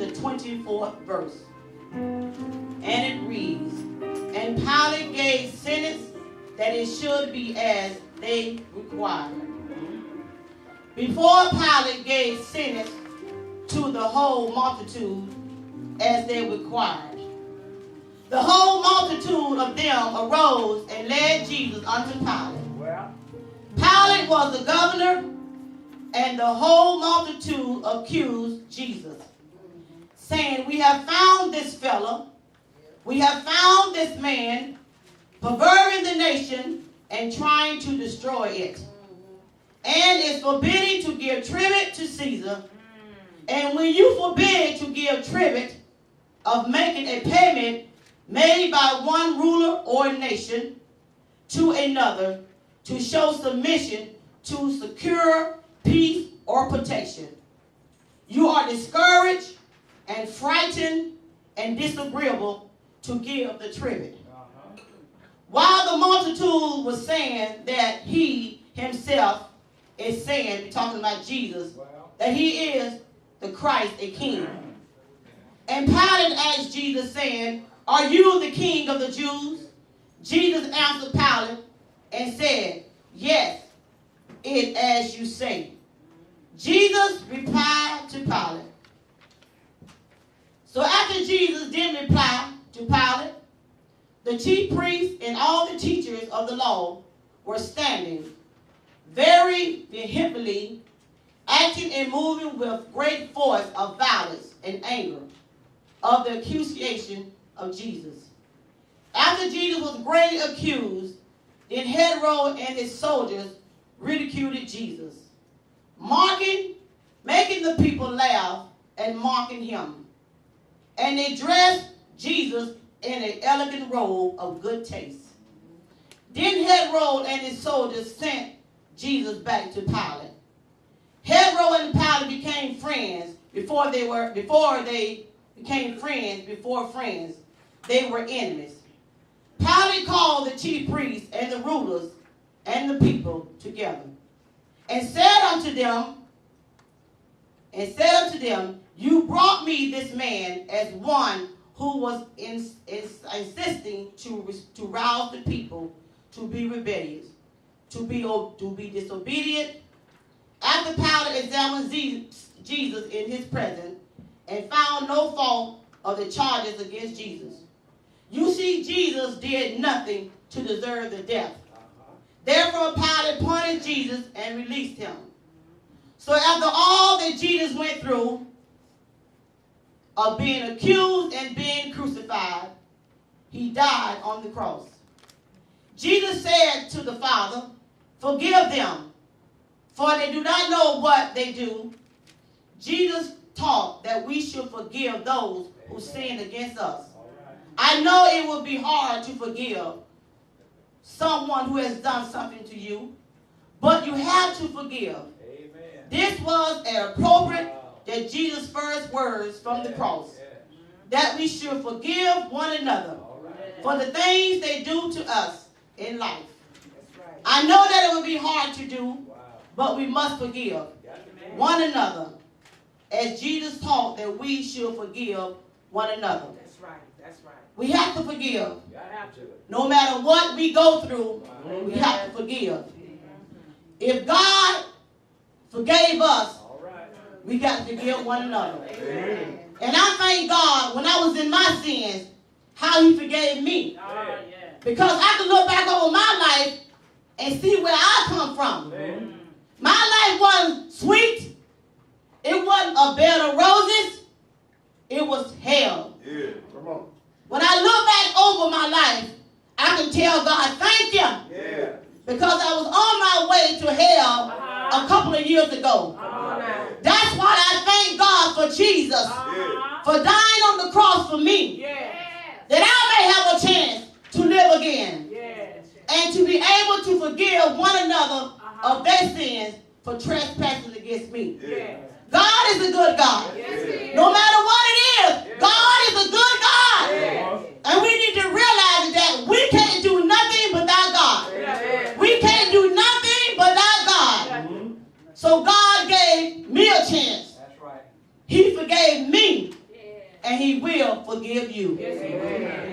the 24th verse. And it reads, and Pilate gave sentence that it should be as they required. Before Pilate gave sentence to the whole multitude as they required, the whole multitude of them arose and led Jesus unto Pilate. Pilate was the governor, and the whole multitude accused Jesus, saying, we have found this fellow, we have found this man, perverting the nation and trying to destroy it. And is forbidden to give tribute to Caesar. And when you forbid to give tribute of making a payment made by one ruler or nation to another to show submission to secure peace or protection, you are discouraged and frightened and disagreeable to give the tribute. While the multitude was saying that he himself is saying, we're talking about Jesus, that he is the Christ, a king. And Pilate asked Jesus, saying, are you the king of the Jews? Jesus answered Pilate and said, yes, it as you say. Jesus replied to Pilate. So after Jesus didn't reply to Pilate, the chief priests and all the teachers of the law were standing very vehemently, acting and moving with great force of violence and anger of the accusation of Jesus. After Jesus was greatly accused, then Herod and his soldiers ridiculed Jesus, making the people laugh and mocking him. And they dressed Jesus in an elegant robe of good taste. Then Herod and his soldiers sent Jesus back to Pilate. Herod and Pilate became friends before friends. They were enemies. Pilate called the chief priests and the rulers and the people together and said unto them, you brought me this man as one who was insisting to rouse the people to be rebellious, to be disobedient. After Pilate examined Jesus in his presence and found no fault of the charges against Jesus. You see, Jesus did nothing to deserve the death. Therefore, Pilate punished Jesus and released him. So after all that Jesus went through of being accused and being crucified, he died on the cross. Jesus said to the Father, forgive them, for they do not know what they do. Jesus taught that we should forgive those who sin against us. I know it will be hard to forgive someone who has done something to you, but you have to forgive. Amen. This was appropriate that Jesus' first words from the cross, that we should forgive one another for the things they do to us in life. I know that it will be hard to do, but we must forgive one another, as Jesus taught that we should forgive one another. That's right. That's right. We have to forgive. No matter what we go through, we have to forgive. If God forgave us, we got to forgive one another. And I thank God when I was in my sins, how he forgave me. Because I can look back over my life and see where I come from. My life wasn't sweet. It wasn't a bed of roses. It was hell. Yeah, come on. When I look back over my life, I can tell God, thank you. Yeah. Because I was on my way to hell a couple of years ago. That's why I thank God for Jesus, for dying on the cross for me, that I may have a chance to live again, and to be able to forgive one another of their sins for trespassing against me. God is a good God. No matter what it is, God is a good God. And we need to realize that we can't do nothing without God. We can't do nothing without God. So God gave me a chance. He forgave me. and he will forgive you. Yes, amen.